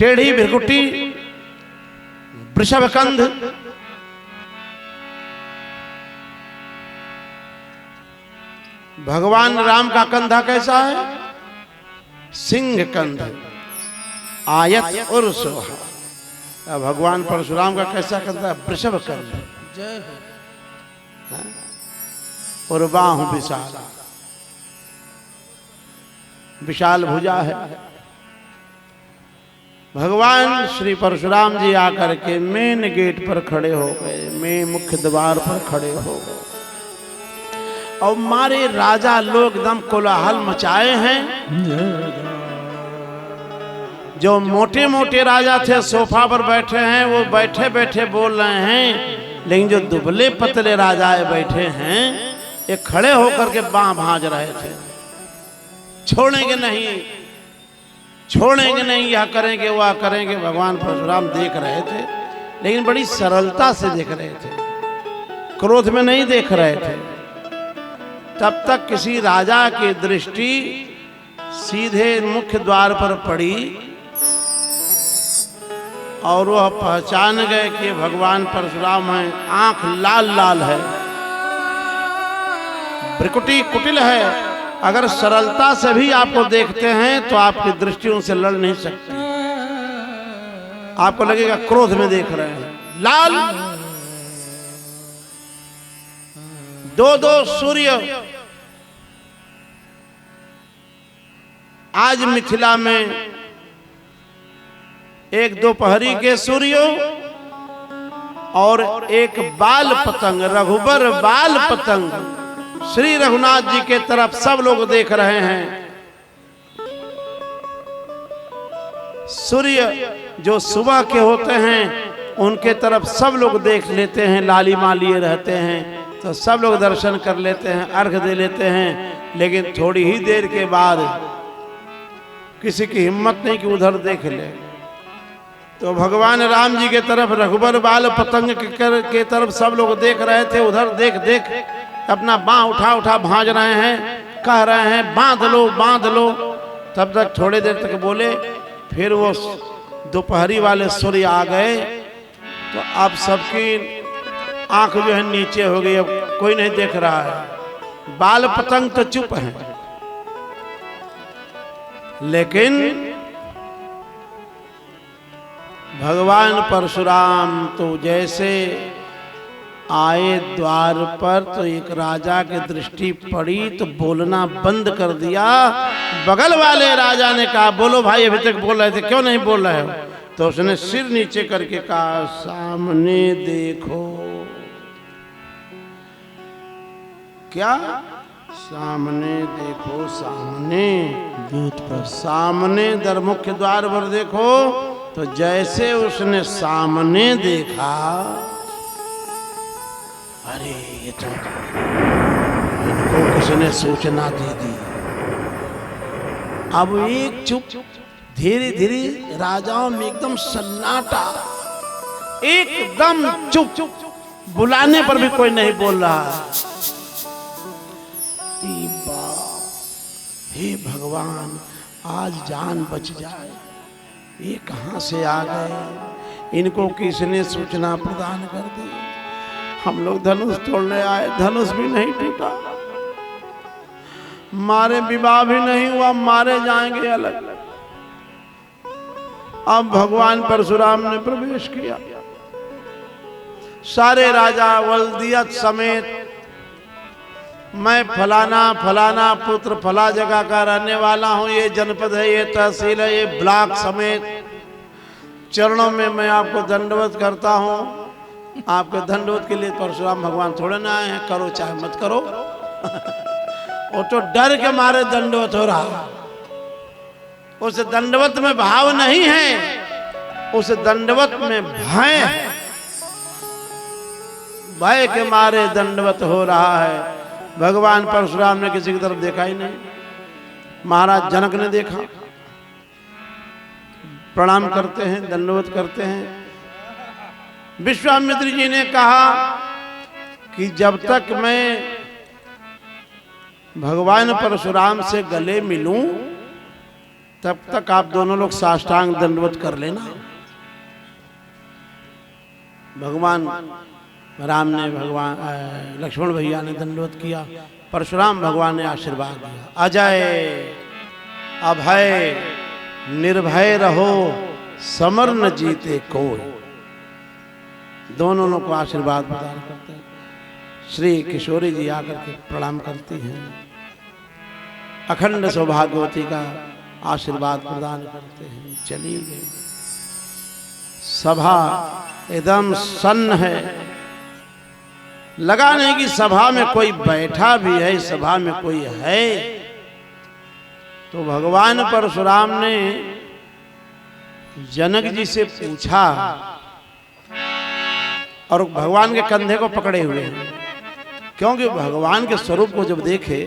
टेढ़ी भृकुटी, वृषभकंध, भगवान राम का कंधा कैसा है? सिंह कंध, आयत और सोहा। भगवान परशुराम का कैसा कंधा है? वृषभ कंध। जय हो। और बाहु विशाल, विशाल भुजा है। भगवान श्री परशुराम जी आकर के मेन गेट पर खड़े हो गए, मेन मुख्य द्वार पर खड़े हो गए और मारे राजा लोग एकदम कोलाहल मचाए हैं। जो मोटे मोटे राजा थे सोफा पर बैठे हैं, वो बैठे बैठे बोल रहे हैं, लेकिन जो दुबले पतले राजा बैठे हैं ये खड़े होकर के बांह भांज रहे थे। छोड़ेंगे नहीं, छोड़ेंगे नहीं, यह करेंगे वह करेंगे। भगवान परशुराम देख रहे थे, लेकिन बड़ी सरलता से देख रहे थे, क्रोध में नहीं देख रहे थे। तब तक किसी राजा की दृष्टि सीधे मुख्य द्वार पर पड़ी और वह पहचान गए कि भगवान परशुराम हैं। आंख लाल लाल है, भृकुटी कुटिल है। अगर सरलता से भी आपको देखते हैं तो आपकी दृष्टि उनसे लड़ नहीं सकती, आपको लगेगा क्रोध में देख रहे हैं। लाल, दो दो सूर्य आज मिथिला में, एक दोपहरी के सूर्यों और एक बाल पतंग, रघुबर बाल पतंग श्री रघुनाथ जी के तरफ सब लोग देख रहे हैं। सूर्य जो सुबह के होते हैं उनके तरफ सब लोग देख लेते हैं, लालिमा लिए रहते हैं तो सब लोग दर्शन कर लेते हैं, अर्घ दे लेते हैं। लेकिन थोड़ी ही देर के बाद किसी की हिम्मत नहीं कि उधर देख ले। तो भगवान राम जी के तरफ रघुबर बाल पतंग के तरफ सब लोग देख रहे थे। उधर देख देख अपना बाँह उठा उठा भांज रहे हैं, कह रहे हैं बांध लो बांध लो। तब तक थोड़ी देर तक बोले, फिर वो दोपहरी वाले सूर्य आ गए तो अब सबकी आंख जो है नीचे हो गई, अब कोई नहीं देख रहा है। बाल पतंग तो चुप है, लेकिन भगवान परशुराम तो जैसे आए द्वार पर तो एक राजा की दृष्टि पड़ी तो बोलना बंद कर दिया। बगल वाले राजा ने कहा, बोलो भाई, अभी तक बोल रहे थे, क्यों नहीं बोल रहे हो? तो उसने सिर नीचे करके कहा, सामने देखो। क्या? सामने देखो, सामने गेट पर, सामने दर मुख्य द्वार पर देखो। तो जैसे उसने सामने देखा, अरे ये तो इनको किसने सूचना दे दी। अब एक चुप, धीरे धीरे राजाओं में एकदम सन्नाटा, एकदम चुप, बुलाने पर भी कोई नहीं बोल रहा। हे भगवान, आज जान बच जाए। ये कहां से आ गए? इनको किसने सूचना प्रदान कर दी? हम लोग धनुष तोड़ने आए, धनुष भी नहीं टूटा, मारे विवाह भी नहीं हुआ, मारे जाएंगे अलग। अब भगवान परशुराम ने प्रवेश किया। सारे राजा वल्दियत समेत, मैं फलाना फलाना पुत्र फला जगह का रहने वाला हूं, ये जनपद है, ये तहसील है, ये ब्लॉक समेत, चरणों में मैं आपको दंडवत करता हूं। आपके दंडवत के लिए परशुराम भगवान थोड़े ना आए हैं, करो चाहे मत करो। वो तो डर के मारे दंडवत हो रहा, उस दंडवत में भाव नहीं है, उस दंडवत में भय है। भय के मारे दंडवत हो रहा है। भगवान परशुराम ने किसी की तरफ देखा ही नहीं। महाराज जनक ने देखा, प्रणाम करते हैं, दंडवत करते हैं। विश्वामित्र जी ने कहा कि जब तक मैं भगवान परशुराम से गले मिलूं तब तक आप दोनों लोग साष्टांग दंडवत कर लेना। भगवान राम ने भगवान लक्ष्मण भैया ने दंडवत किया, परशुराम भगवान ने आशीर्वाद दिया, अजय अभय निर्भय रहो समर न जीते कोई। दोनों को आशीर्वाद प्रदान करते हैं। श्री किशोरी जी आकर के प्रणाम करती हैं, अखंड सौभाग्यवती का आशीर्वाद प्रदान करते हैं, चली गई। सभा एकदम सन्न है, लगा नहीं कि सभा में कोई बैठा भी है, सभा में कोई है। तो भगवान परशुराम ने जनक जी से पूछा और भगवान के कंधे को पकड़े हुए हैं, क्योंकि भगवान के स्वरूप को जब देखे,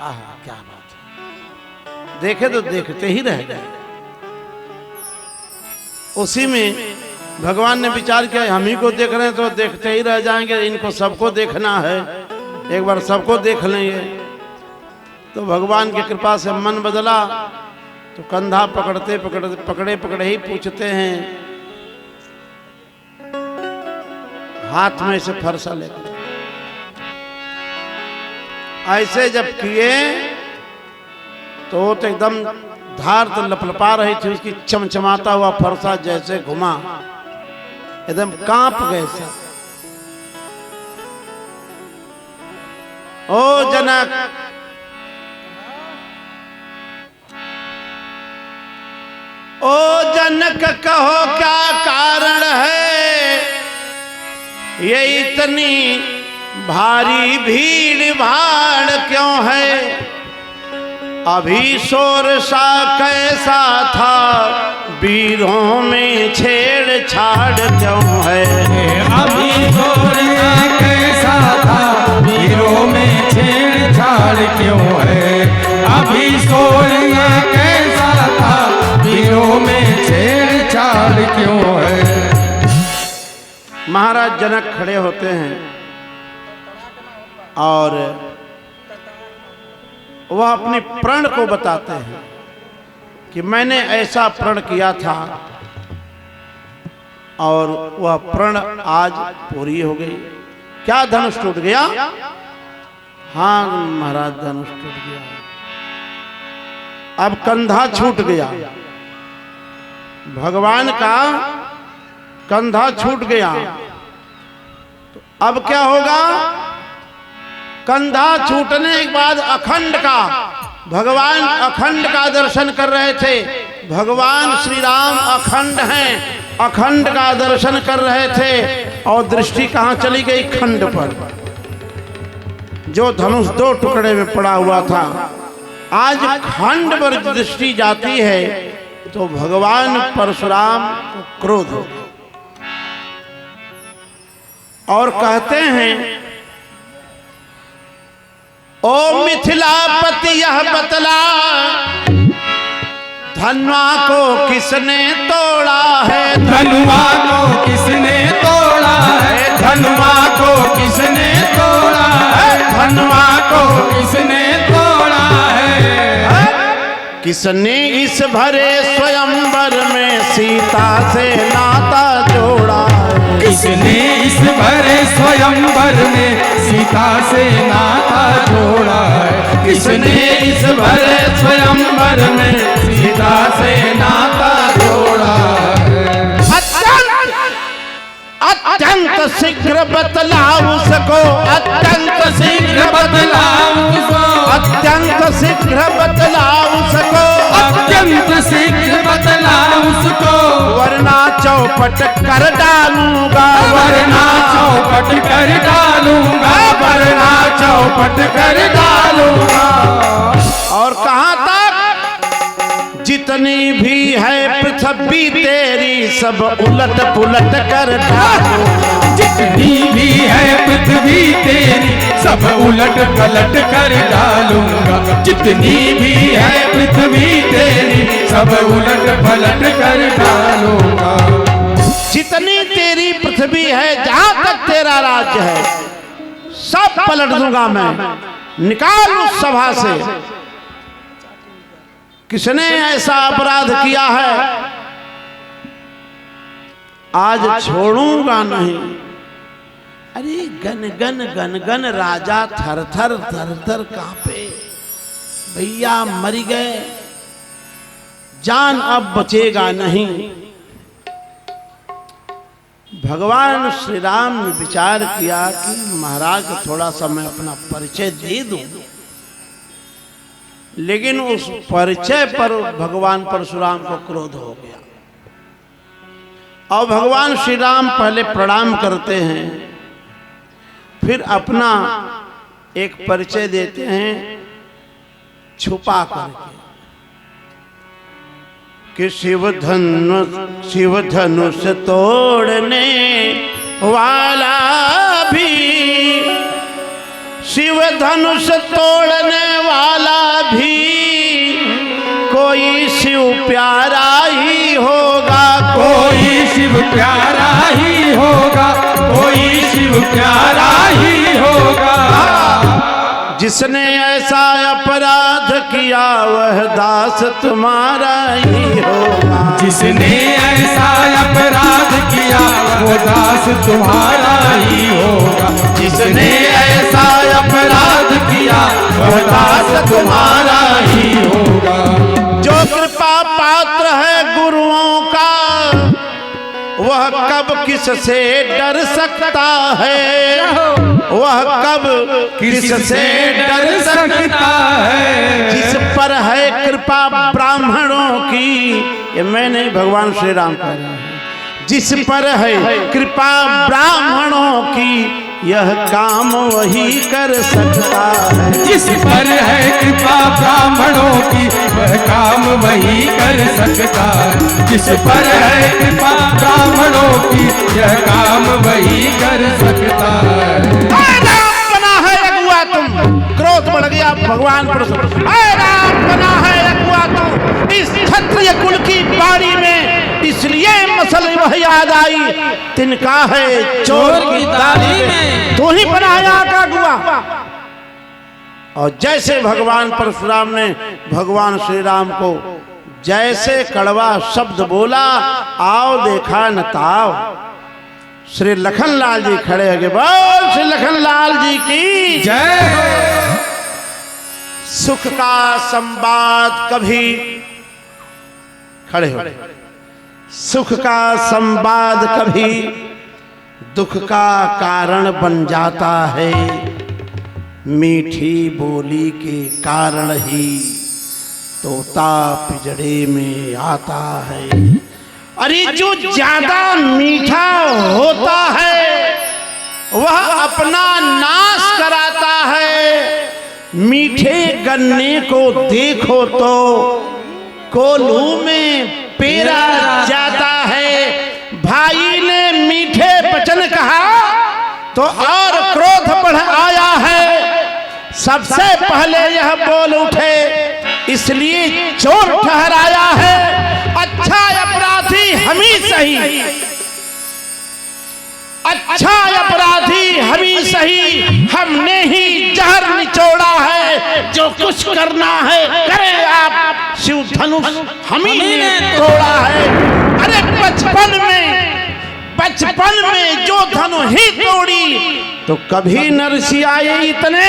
आह क्या बात है, देखे तो देखते ही रह गए। उसी में भगवान ने विचार किया, हम ही को देख रहे हैं तो देखते ही रह जाएंगे, इनको सबको देखना है, एक बार सबको देख लेंगे। तो भगवान की कृपा से मन बदला, तो कंधा पकड़े ही पूछते हैं, हाथ में से फरसा लेकर ऐसे जब किए तो एकदम धार तो लपलपा रही थी, उसकी चमचमाता हुआ फरसा जैसे घुमा, एकदम कांप गए सब। ओ जनक, ओ जनक कहो क्या कारण है, ये इतनी भारी भीड़ भाड़ क्यों है। अभी शोर सा कैसा था, वीरों में छेड़छाड़ क्यों है। अभी शोर कैसा था, वीरों में छेड़छाड़ क्यों है। अभी शोर कैसा था, वीरों में छेड़छाड़ क्यों है। महाराज जनक खड़े होते हैं और वह अपनी प्रण को बताते हैं कि मैंने ऐसा प्रण किया था और वह प्रण आज पूरी हो गई। क्या धनुष टूट गया? हाँ महाराज, धनुष टूट गया, अब कंधा छूट गया। भगवान का कंधा छूट गया, तो अब क्या होगा? कंधा छूटने के बाद अखंड का, भगवान अखंड का दर्शन कर रहे थे। भगवान श्री राम अखंड हैं, अखंड का दर्शन कर रहे थे और दृष्टि कहां चली गई? खंड पर। जो धनुष दो टुकड़े में पड़ा हुआ था, आज खंड पर दृष्टि जाती है तो भगवान परशुराम को क्रोध हो और कहते हैं, ओ मिथिलापति यह बतला, धनवा को किसने तोड़ा है। धनवा को किसने तोड़ा है। धनवा को किसने तोड़ा है। धनवा को किसने तोड़ा है। किसने इस भरे स्वयंवर में सीता से नाता जोड़ा है। किसने इस भरे स्वयंवर में सीता से नाता जोड़ा है। किसने इस भरे स्वयंवर में सीता से नाता जोड़ा है। अत्यंत शीघ्र बतलाओ उसको, अत्यंत शीघ्र बतलाओ उसको, अत्यंत शीघ्र बतलाओ उसको, अत्यंत शीघ्र बतलाओ उसको, वरना चौपट कर डालूंगा, वरना चौपट कर डालूंगा, वरना चौपट कर डालूंगा। और कहां तक? जितनी भी है पृथ्वी तेरी सब उलट पुलट कर डालूंगा। जितनी भी है पृथ्वी तेरी सब उलट पलट कर डालूंगा। जितनी भी है पृथ्वी तेरी सब उलट पलट कर डालूंगा। जितनी तेरी पृथ्वी है, जहां तक तेरा राज्य है, सब पलट दूंगा मैं। निकाल उस सभा से। किसने ऐसा अपराध किया है, आज छोड़ूंगा नहीं। अरे गन गन गन गन राजा थर थर कांपे, भैया मर गए, जान अब बचेगा नहीं। भगवान श्री राम ने विचार किया कि महाराज थोड़ा सा मैं अपना परिचय दे दूं, लेकिन उस परिचय पर भगवान परशुराम को क्रोध हो गया। और भगवान श्री राम पहले प्रणाम करते हैं, फिर अपना एक परिचय देते हैं छुपा करके कि शिव धनुष तोड़ने वाला भी, शिव धनुष तोड़ने वाला भी कोई शिव प्यारा ही होगा, कोई शिव प्यारा ही होगा, कोई शिव प्यारा ही होगा। जिसने ऐसा अपराध किया वह दास तुम्हारा ही होगा, जिसने ऐसा अपराध किया वो दास तुम्हारा ही होगा, जिसने ऐसा अपराध किया वो दास तुम्हारा ही होगा। जो कृपा पात्र है गुरुओं का वह कब किससे डर सकता है, वह कब किससे डर सकता है। जिस पर है कृपा ब्राह्मणों की, ये मैं नहीं भगवान श्री राम कह रहे हैं, जिस पर है कृपा ब्राह्मणों की यह काम वही कर सकता है। जिस पर है कृपा ब्राह्मणों की वह काम वही कर सकता है, जिस पर है कृपा ब्राह्मणों की यह काम वही कर सकता है। राम बना है अगुआ तुम, क्रोध बढ़ गया भगवान परशुराम। राम बना है अगुआ तुम इस क्षत्रिय कुल की बाड़ी में, इसलिए मसल वह याद आई तिनका है चोर की दाली में, तू ही बनाया का अगुआ। और जैसे भगवान परशुराम ने भगवान श्री राम को जैसे कड़वा शब्द बोला, आओ देखा न ताव, श्री लखनलाल जी खड़े हो गए, बोल श्री लखनलाल जी की जय। सुख का संवाद कभी, खड़े हो, सुख का संवाद कभी दुख का कारण बन जाता है, मीठी बोली के कारण ही तोता पिंजड़े में आता है। अरे जो ज्यादा मीठा होता है वह अपना नाश कराता है। मीठे गन्ने को देखो तो कोल्हू में पेरा जाता है। भाई ने मीठे वचन कहा तो और क्रोध बढ़ आया है। सबसे पहले यह बोल उठे इसलिए चोर ठहराया है। अच्छा अपराधी हम ही सही, अच्छा अपराधी हम ही सही, हमने ही जहर निचोड़ा है। जो कुछ करना है करें आप, शिव धनुष हम ही ने तोड़ा है। अरे बचपन में जो धनु ही तोड़ी तो कभी नरसी आए इतने,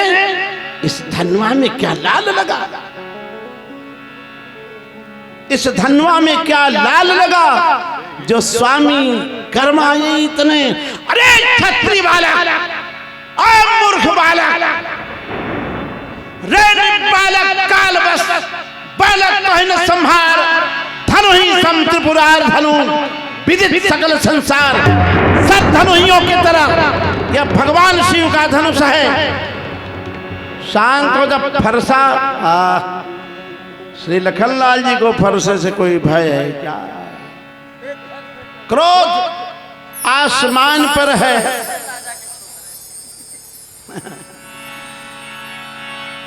इस धनुआ में क्या लाल लगा, इस धनुआ में क्या लाल लगा जो स्वामी कर्माए इतने। अरे छत्री वाला, मूर्ख वाला, रे बालक काल बस, बालक कहन संहार, धनु ही सम त्रिपुरार धनु, विदित सकल संसार। सब धनुहियों की तरह यह भगवान शिव का धनुष है। शांत हो जब फरसा, श्री लखनलाल जी को फरसे से कोई भय है क्या? क्रोध आसमान पर है।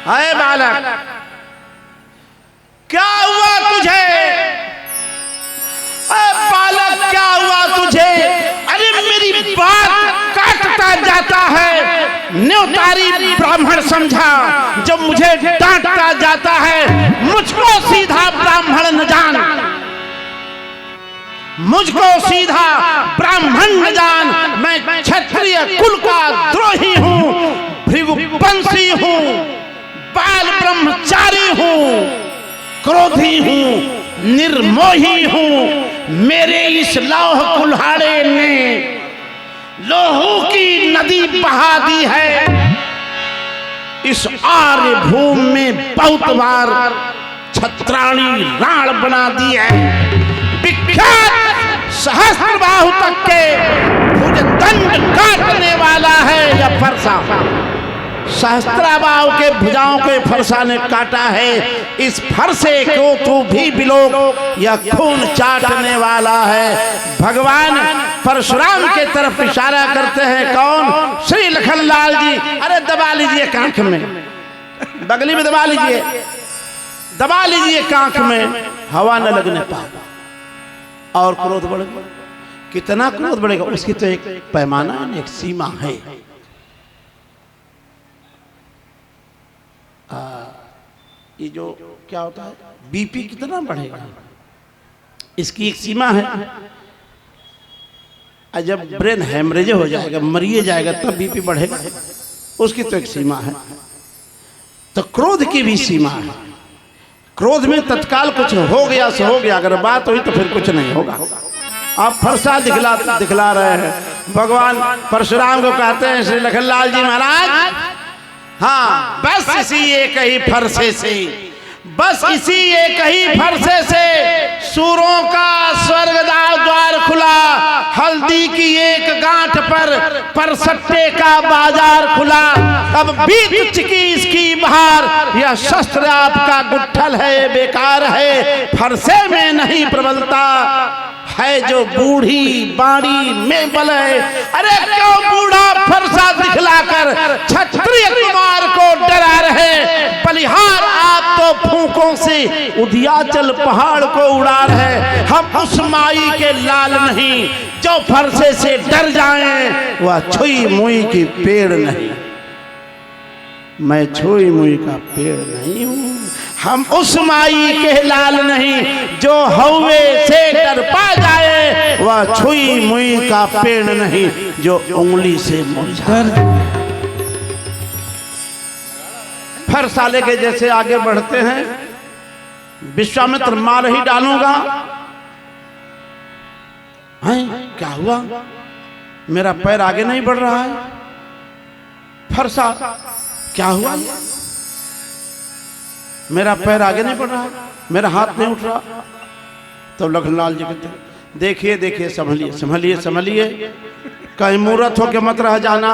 हाय बालक, क्या हुआ तुझे? बालक क्या हुआ तुझे? अरे मेरी बात काटता जाता है। न्योतारी ब्राह्मण समझा, जब मुझे डांटता जाता है मुझको सीधा ब्राह्मण न जान, मुझको सीधा ब्राह्मण न जान, मैं क्षत्रिय कुल का द्रोही हूं, भृगुवंशी हूं, बाल ब्रह्मचारी हूं, क्रोधी हूं, निर्मोही हूं। मेरे इस लौह कुल्हाड़े ने लोहू की नदी बहा दी है। इस आर्य भूमि में बहुत बार छत्राणी राण बना दी है। विख्यात सहस्त्रबाहु तक के भुजदंड काटने वाला है यह फरसा। सहस्त्राबाहु के भुजाओं के फरसा ने काटा है। इस फरसे को तू भी बिलोक, यह खून चाटने वाला है। भगवान परशुराम के तरफ इशारा करते हैं। कौन? श्री लखनलाल जी। अरे दबा लीजिए कांख में, बगली में दबा लीजिए, दबा लीजिए कांख में, हवा न लगने पाए। और क्रोध बढ़ेगा, कितना क्रोध बढ़ेगा उसकी तो एक पैमाना है, एक सीमा है। ये जो क्या होता है बीपी कितना बढ़ेगा, इसकी एक सीमा है। जब ब्रेन हेमरेज हो जाएगा, मरिए जाएगा, तब बीपी बढ़ेगा, उसकी तो एक सीमा है। तो क्रोध की भी सीमा है। क्रोध में तत्काल कुछ हो गया सो हो गया, अगर बात हुई तो फिर कुछ नहीं होगा। आप फरसा दिखला रहे हैं। भगवान परशुराम को कहते हैं श्री लखनलाल जी महाराज, हाँ बस इसी एक ही फरसे से, बस इसी एक ही फरसे से सूरों का स्वर्ग द्वार खुला, हल्दी की एक गांठ पर परसट्टे का बाजार खुला। अब बीत चुकी इसकी बहार, यह शस्त्र आपका गुट्ठल है, बेकार है, फरसे में नहीं प्रबलता है जो बूढ़ी बाड़ी में बल है। अरे क्यों बूढ़ा फरसा दिखलाकर क्षत्रिय कुमार को डरा रहे? बलिहार आप तो फूंकों से उदियाचल पहाड़ को उड़ा रहे। हम उस माई के लाल नहीं जो फरसे से डर जाएं। वह छुई मुई की पेड़ नहीं, मैं छुई मुई का पेड़ नहीं हूं। हम उस माई के लाल नहीं जो हौवे से डर पा जाए। वह छुई मुई का पेड़ नहीं जो उंगली से मुरझा। फरसा लेके जैसे आगे बढ़ते हैं, विश्वामित्र मार ही डालूंगा। हैं क्या हुआ? मेरा पैर आगे नहीं बढ़ रहा है। फरसा क्या हुआ? मेरा पैर आगे नहीं बढ़ रहा, मेरा हाथ नहीं उठ रहा। तो लखनलाल जी कहते देखिए देखिए, संभलिए संभलिए संभलिए, कहीं मूर्त हो के मत रह जाना।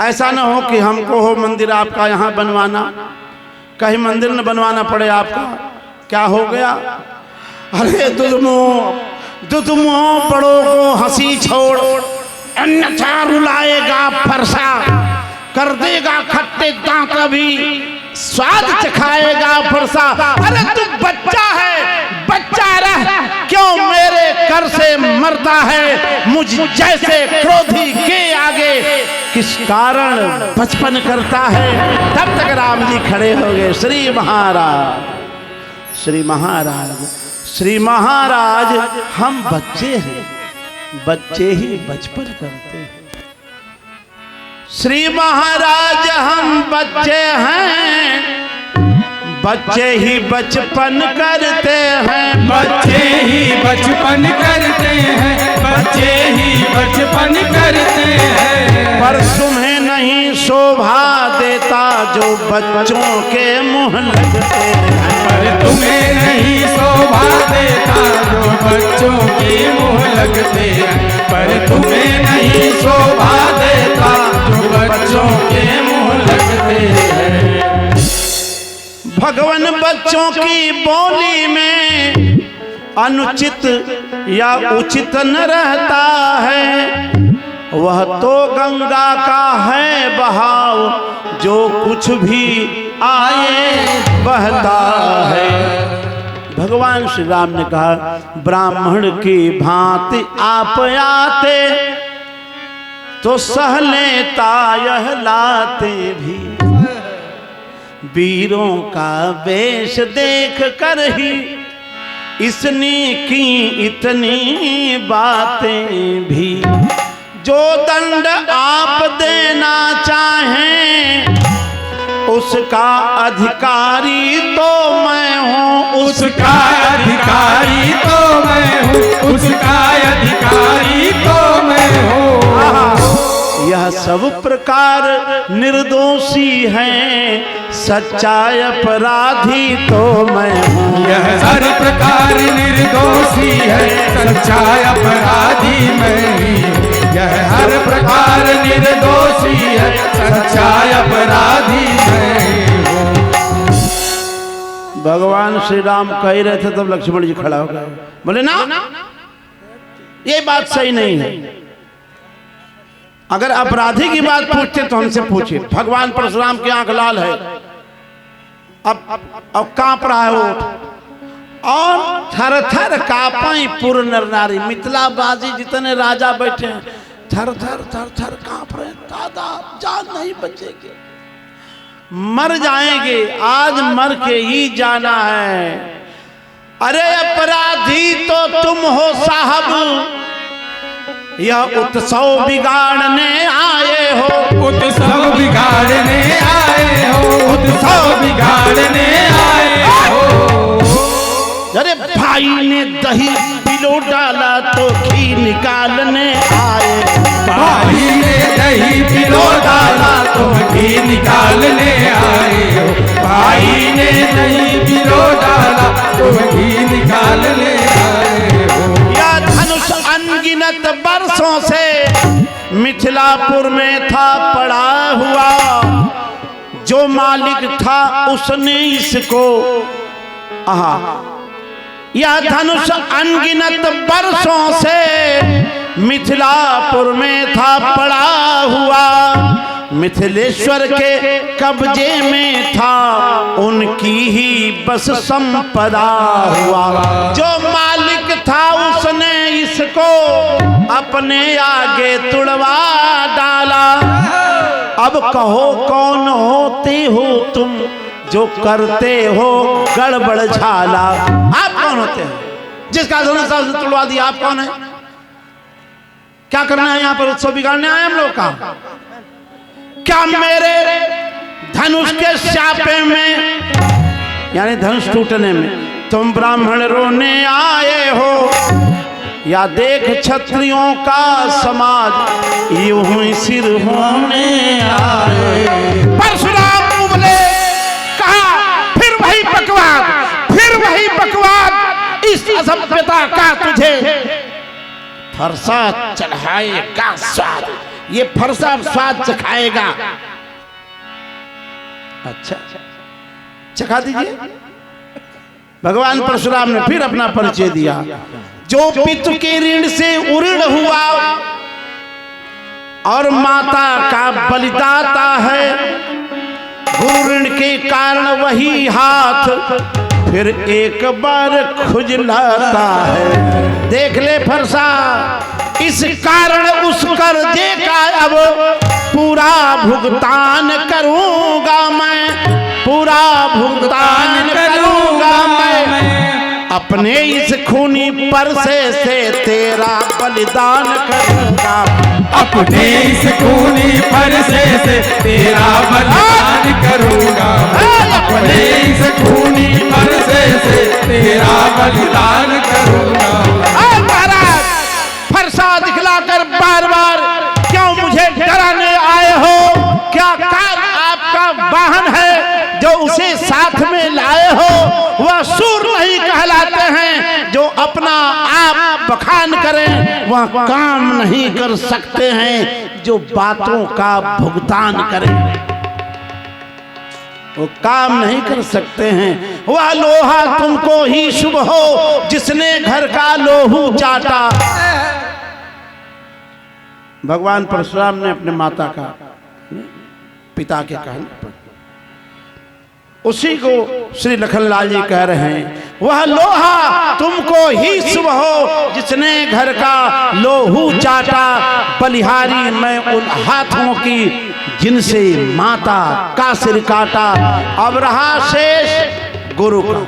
ऐसा ना हो कि हमको हो मंदिर आपका यहाँ बनवाना, कहीं मंदिर न बनवाना पड़े आपका। क्या हो गया? अरे दुदमो बड़ों को हंसी छोड़, अन्यथा रुलाएगा फरसा, कर देगा खट्टे दांत भी, स्वाद चखाएगा फरसा। अरे तू बच्चा है, बच्चा रह, क्यों मेरे कर से मरता है? मुझ जैसे क्रोधी के आगे किस कारण बचपन करता है? तब तक राम जी खड़े हो गए। श्री महाराज, श्री महाराज, श्री महाराज, हम बच्चे हैं, बच्चे ही बचपन करते हैं। श्री महाराज हम बच्चे हैं, बच्चे ही बचपन करते हैं, बच्चे ही बचपन करते हैं, बच्चे ही बचपन करते हैं। पर तुम्हें नहीं शोभा देता जो बच्चों के मुंह लगते हैं। पर तुम्हें नहीं शोभा देता जो बच्चों के मुंह लगते हैं। पर तुम्हें नहीं शोभा देता जो बच्चों के मुंह लगते हैं। भगवान बच्चों की बोली में अनुचित या उचित न रहता है। वह तो गंगा का है बहाव, जो कुछ भी आए बहता है। भगवान श्री राम ने कहा ब्राह्मण की भांति आप आते, तो सह लेता यह लाते भी, वीरों का वेश देख कर ही इसने की इतनी बातें भी। जो दंड आप देना चाहें उसका अधिकारी तो मैं हूँ, उसका अधिकारी तो मैं हूँ, उसका अधिकारी तो मैं हूँ। यह सब प्रकार निर्दोषी हैं, सच्चा अपराधी तो मैं हूँ। यह हर प्रकार निर्दोषी है, सच्चा अपराधी मैं ही हूँ। यह हर प्रकार निर्दोषी है, सच्चा अपराधी मैं ही हूँ। भगवान श्री राम कह रहे थे तब लक्ष्मण जी खड़ा हो गए, बोले ना ये बात सही नहीं है। अगर अपराधी की बात पूछते तो हमसे पूछिए। भगवान परशुराम की आंख लाल है, अब कांप रहा है वो, और थर थर कांपाई पुर नर नारी। मिथिलाबाजी जितने राजा बैठे हैं थर थर थर थर कांप रहे। दादा जान नहीं बचेगी, मर जाएंगे, आज मर के ही जाना है। अरे अपराधी तो तुम हो साहब, यह उत्सव बिगाड़ने आए हो, उत्सव बिगाड़ने आए हो, उत्सव बिगाड़ने आए हो। अरे भाई ने दही पिलो डाला तो घी निकालने आए, भाई ने दही पिलो डाला तो घी निकालने आए हो, भाई ने दही पिलो डाला तो घी निकालने आए हो। या धनुष अनगिनत वर्षों से मिथिलापुर में था पड़ा हुआ, जो मालिक था उसने इसको यह धनुष अनगिनत वर्षों से मिथिलापुर में था पड़ा हुआ, मिथिलेश्वर के कब्जे में था उनकी ही बस संपदा हुआ। जो मालिक था उसने इसको अपने आगे तुड़वा डाला। अब कहो कौन होते हो तुम जो करते हो गड़बड़ झाला। आप कौन होते हैं जिसका धनुष से तुड़वा दिया? आप कौन है? क्या करना है यहाँ पर? उत्सव बिगाड़ने आए हम लोग का? क्या मेरे धनुष के शापे में, यानी धनुष टूटने में तुम ब्राह्मण रोने आए हो, या देख क्षत्रियों का समाज यूं ही सिर होने आए? परशुराम बोले, कहा फिर वही बकवाद, फिर वही बकवाद, इस असभ्यता का तुझे फरसा चढ़ाएगा स्वाद, ये फरसा स्वाद चखाएगा। अच्छा चखा दीजिए। भगवान परशुराम ने फिर अपना परिचय दिया। जो पितृ के ऋण से उऋण हुआ और माता का बलिदाता है, गुरु ऋण के कारण वही हाथ फिर एक बार खुजलाता है। देख ले फरसा, इस कारण उस कर्जे का अब पूरा भुगतान करूंगा मैं, पूरा भुगतान करूंगा मैं। अपने इस खूनी परसे से तेरा बलिदान करूंगा, अपने इस खूनी परसे से तेरा बलिदान करूंगा, अपने इस खूनी परसे से तेरा बलिदान करूंगा। महाराज फरसा दिखलाकर बार बार क्यों मुझे डराने आए हो? क्या कार आपका वाहन है जो उसे साथ में लाए हो? वह सूर नहीं कहलाते हैं जो अपना आप बखान करें, वह काम नहीं कर सकते हैं जो बातों का भुगतान करें। वो काम नहीं कर सकते हैं। वह लोहा तुमको ही शुभ हो जिसने घर का लोहू चाटा। भगवान परशुराम ने अपने माता का, पिता के कहने पर उसी को श्री लखनलाल जी कह रहे हैं, वह लोहा तुमको ही शुभ हो जिसने घर का लोहू चाटा, बलिहारी मैं उन हाथों की जिनसे माता का सिर काटा। अब रहा शेष गुरु का।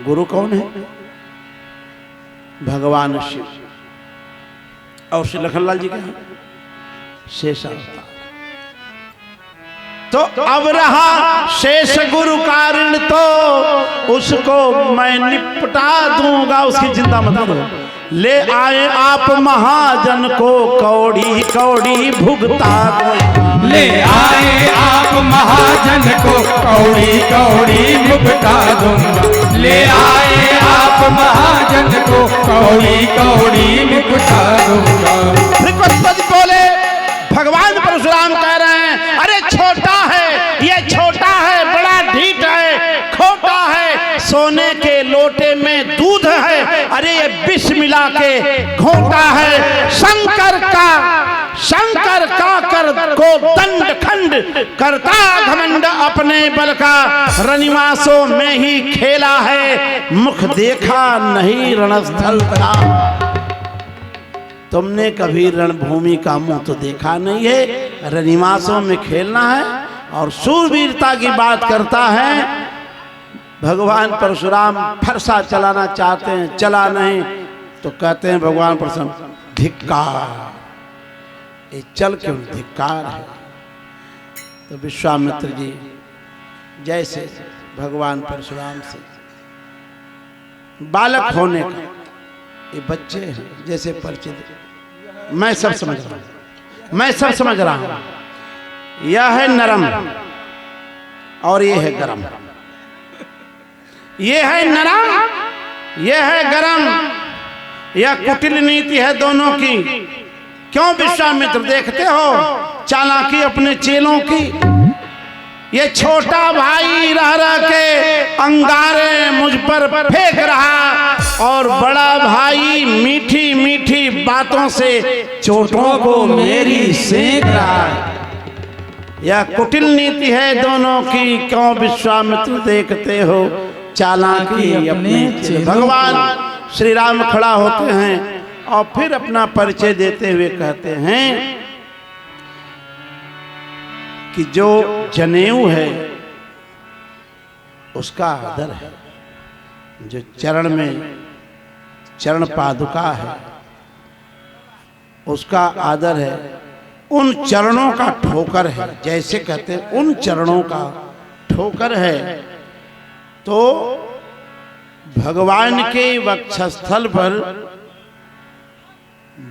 गुरु कौन है? भगवान शिव। और श्री लखनलाल जी कहें शेष अवतार। तो अब रहा शेष गुरु का ऋण, तो उसको मैं निपटा दूंगा, उसकी चिंता मत करो। ले आए आप महाजन को कौड़ी कौड़ी भुगता दूंगा। ले आए आप महाजन को कौड़ी कौड़ी भुगता दूंगा। ले आए आप महाजन को कौड़ी कौड़ी भुगता दूंगा। बोले भगवान परशुराम कह रहे हैं, अरे छोटा है ये, छोटा है, बड़ा ढीठ है, खोटा है, सोने के लोटे में दूध है, अरे ये विष मिला के घोटा है। शंकर का कर को दंड खंड करता घमंड अपने बल का, रनिवासों में ही खेला है, मुख देखा नहीं रणस्थल का। तुमने कभी रणभूमि का मुंह तो देखा नहीं है, रनिवासों में खेलना है। और शूरवीरता की बात करता है भगवान परशुराम, फरसा चलाना चाहते हैं, चला नहीं, तो कहते हैं भगवान परशुराम धिक्कार, ये चल क्यों धिक्कार है। तो विश्वामित्र जी जैसे भगवान परशुराम से बालक होने का, ये बच्चे हैं जैसे परिचित, मैं सब समझ रहा हूं, मैं सब समझ रहा हूं। यह है नरम और ये है गरम, ये है नरम, ये है गरम। यह कुटिल नीति है दोनों की। क्यों विश्वामित्र देखते हो चालाकी अपने चेलों की। ये छोटा भाई रह रह के अंगारे मुझ पर फेंक रहा, और बड़ा भाई मीठी मीठी बातों से चोटों को मेरी सेक रहा है। यह कुटिल नीति है दोनों की। क्यों विश्वामित्र देखते हो चालाकी अपने चेलों। भगवान श्री राम खड़ा होते हैं और फिर अपना परिचय देते हुए कहते हैं कि जो जनेऊ है उसका आदर है, जो चरण में चरण पादुका है उसका आदर है, उन चरणों का ठोकर है। जैसे कहते हैं उन चरणों का ठोकर है। तो भगवान के वक्षस्थल पर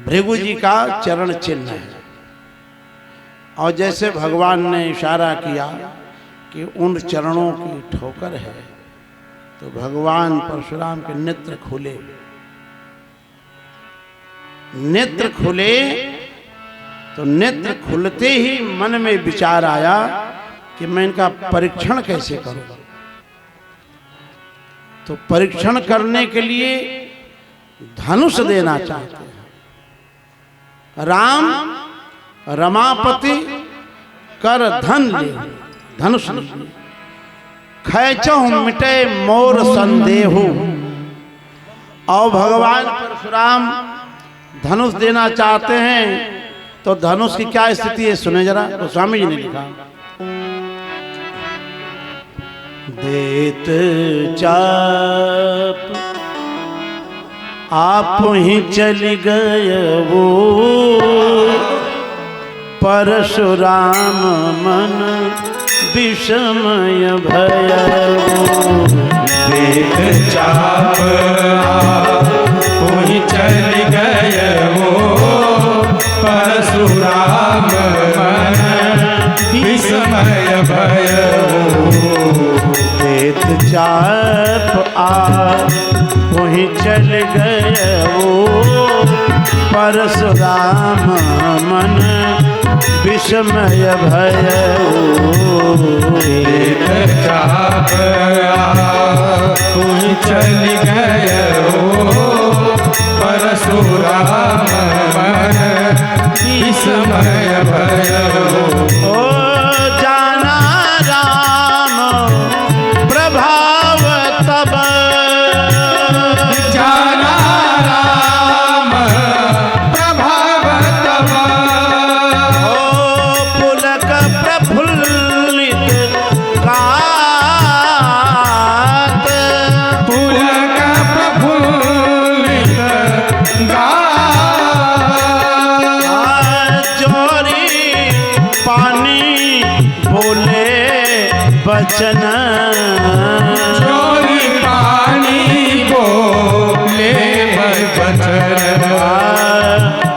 भृगु जी का चरण चिन्ह है। और जैसे भगवान ने इशारा किया कि उन चरणों की ठोकर है, तो भगवान परशुराम के नेत्र खुले। नेत्र खुले तो नेत्र खुलते ही मन में विचार आया कि मैं इनका परीक्षण कैसे करूं। तो परीक्षण करने के लिए धनुष देना चाहते हैं। राम रमापति कर धन ले, धनुष खैचो मिटे मोर संदेहु। और भगवान परशुराम धनुष देना चाहते हैं, तो धनुष की क्या स्थिति है सुने जरा। तो स्वामी जी ने लिखा, देत चाप आप ही चली गए वो, परशुराम मन विषमय भयऊ। देत चाप आप ही चली गए वो, परशुराम मन विषमय भयऊ। देत चाप आप वहीं चल गए वो, परशुराम मन विषमय भयऊ। देत चाप आप वहीं चल गए वो, परशुराम मन विषमय भयऊ। ओ जाना राम राम प्रभाव तब। ओ पुलक प्रफुल्लित गात, पुलक प्रफुल्लित गात। जोरी पानी बोले बचन, जोरी पानी बोले बचन।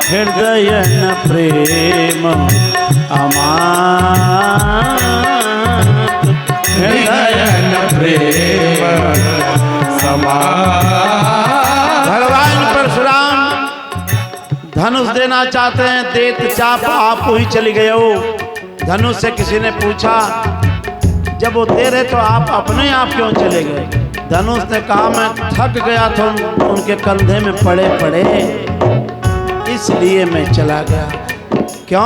हृदय न प्रेम अमात, हृदय न प्रेम समान। भगवान परशुराम धनुष देना चाहते हैं, देत चाप आप ही चली गए हो। धनुष से किसी ने पूछा, जब वो दे रहे तो आप अपने आप क्यों चले गए? धनुष ने कहा, मैं थक गया था उनके कंधे में पड़े पड़े, इसलिए मैं चला गया। क्यों?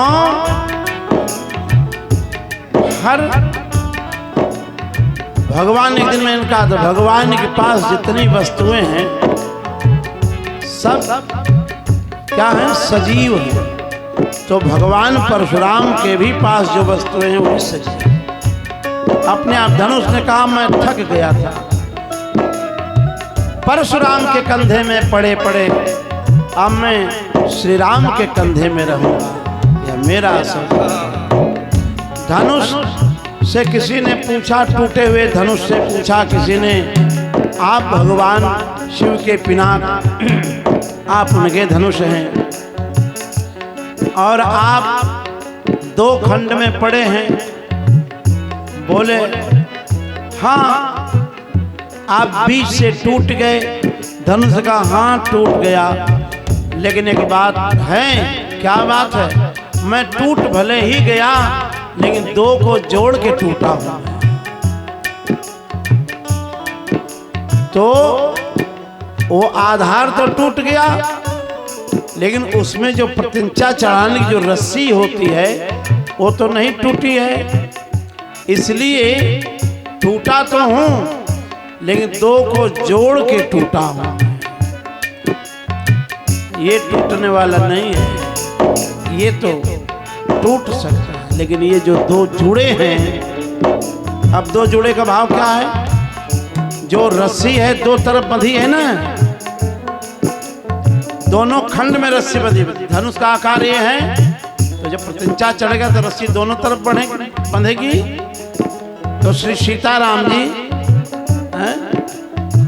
हर भगवान एक दिन में इनका, तो भगवान के पास जितनी वस्तुएं हैं सब क्या हैं? सजीव हैं। तो भगवान परशुराम के भी पास जो वस्तुएं हैं वो सजीव। अपने आप धनुष ने कहा, मैं थक गया था, परशुराम के कंधे में पड़े पड़े, अब मैं श्री राम के कंधे में रहूंगा, यह मेरा असर। धनुष से किसी ने पूछा, टूटे हुए धनुष से पूछा किसी ने, आप भगवान शिव के पिनाक, आप उनके धनुष हैं और आप दो खंड में पड़े हैं। बोले, हाँ। आप बीच से टूट गए। धनुष का हाँ टूट गया, लेकिन एक बात है। क्या बात है? मैं टूट भले ही गया, लेकिन दो को जोड़ के टूटा हूं। तो वो आधार तो टूट गया, लेकिन उसमें जो प्रत्यंचा चढ़ाने की जो रस्सी होती है वो तो नहीं टूटी है। इसलिए टूटा तो हूं, लेकिन दो को जोड़ के टूटा हूं। ये टूटने वाला नहीं है, ये तो टूट सकता है, लेकिन ये जो दो जुड़े हैं, अब दो जुड़े का भाव क्या है? जो रस्सी है दो तरफ बंधी है ना, दोनों खंड में रस्सी बंधी। धनुष का आकार ये है, तो जब प्रत्यंचा चढ़ेगा तो रस्सी दोनों तरफ बंधेगी। तो श्री सीताराम जी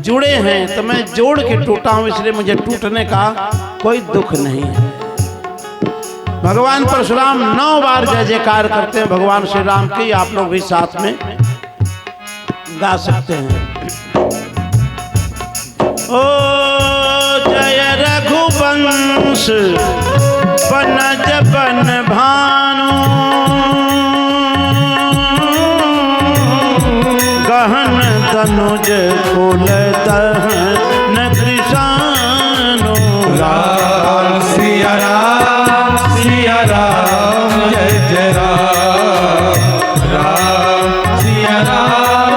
जुड़े हैं, तो मैं जोड़ के टूटा हूं, इसलिए मुझे टूटने का कोई दुख नहीं है। भगवान परशुराम 9 बार जय जयकार करते हैं भगवान श्री राम की। आप लोग भी साथ में गा सकते हैं। ओ जय रघुवंश बनज बन भानु, गहन तनुज कुल दहन कृशानु। राम सिया राम सिया राम जय जय राम। राम सिया राम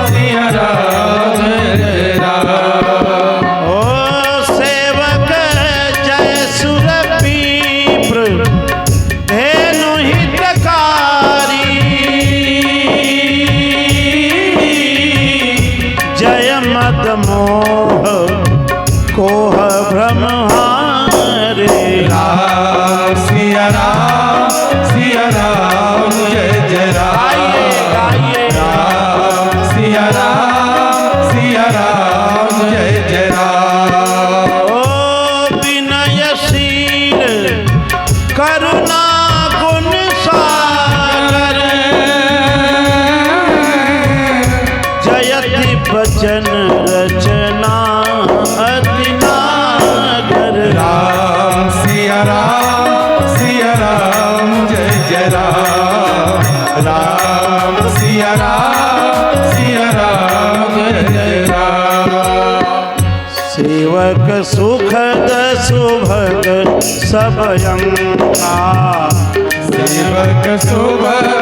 जय जय राम। ओ सेवक जय सुर पीप्र धेनु हितकारी, जय मद मोह कोह भ्रम हारे। राम सिया राम जय जय राम। राम सिया राम जय जय राम। ओ विनयशील करुणा गुण सागर, जयति बचन रचना अति नागर। राम सिया राम जय जय राम। राम सिया राम जय जय राम। सेवक सुखद सुभग सबयंका, सेवक सुभग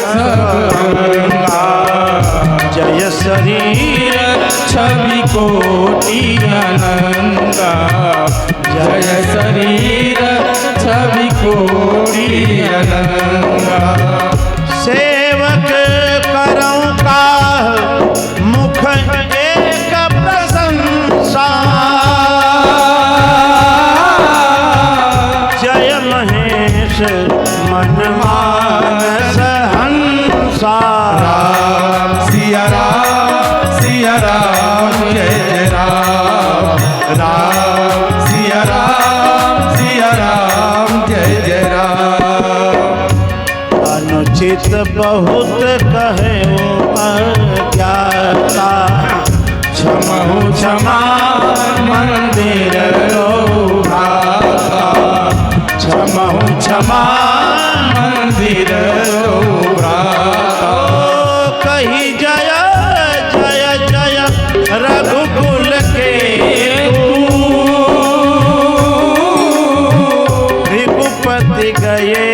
सबका। जय शरीर छवि कोटि अनंत, कोटि अनंगा। सेवक करऊं का मुख एक प्रशंसा, जय महेश मन मानस हंसा। राम सिया राम जय जय राम। राम सिया राम जय जय राम। अनुचित बहुत कहे अज्ञाता, क्षमहु क्षमा मंदिर लोभाता। क्षमहु क्षमा मंदिर लोभाता। कही जय जय जय रघुकुल के रघुपति गए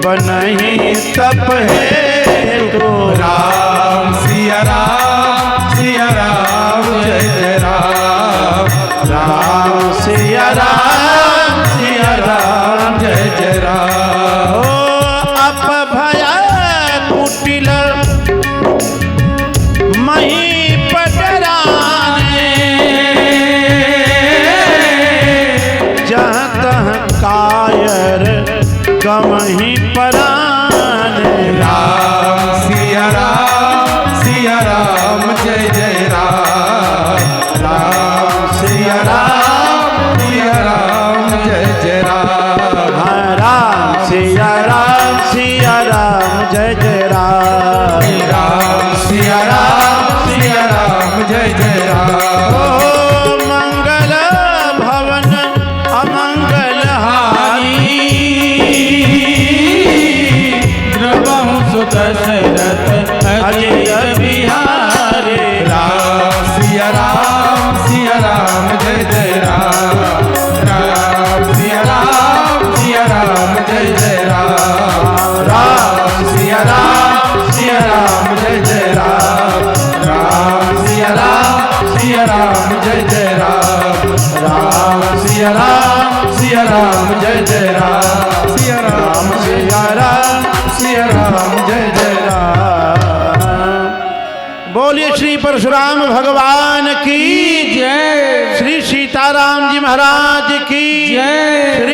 बनहि तप है तो। राम सिया राम जय जय राम। राम सिया राम जय जय राम। ओ अपभया कुटिल मही पटराने, जहाँ तहाँ कायर कमही पराने। राम सिया राम जय जय राम। राम सिया राम जय जय राम। हाँ, राम सिया राम जय जय राम। राम सिया राम जय जय राम। ओ मंगल भवन अमंगल हारी, द्रवहु सुत दशरथ अजय बिहारी। राम सिया राम जय जय राम। राम सिया राम जय जय राम। राम सिया राम जय जय राम। राम सिया राम जय जय राम। राम सिया राम जय जय राम। सिया राम जय जय राम। बोलिए श्री परशुराम भगवान की जय। श्री सीताराम जी महाराज की जय।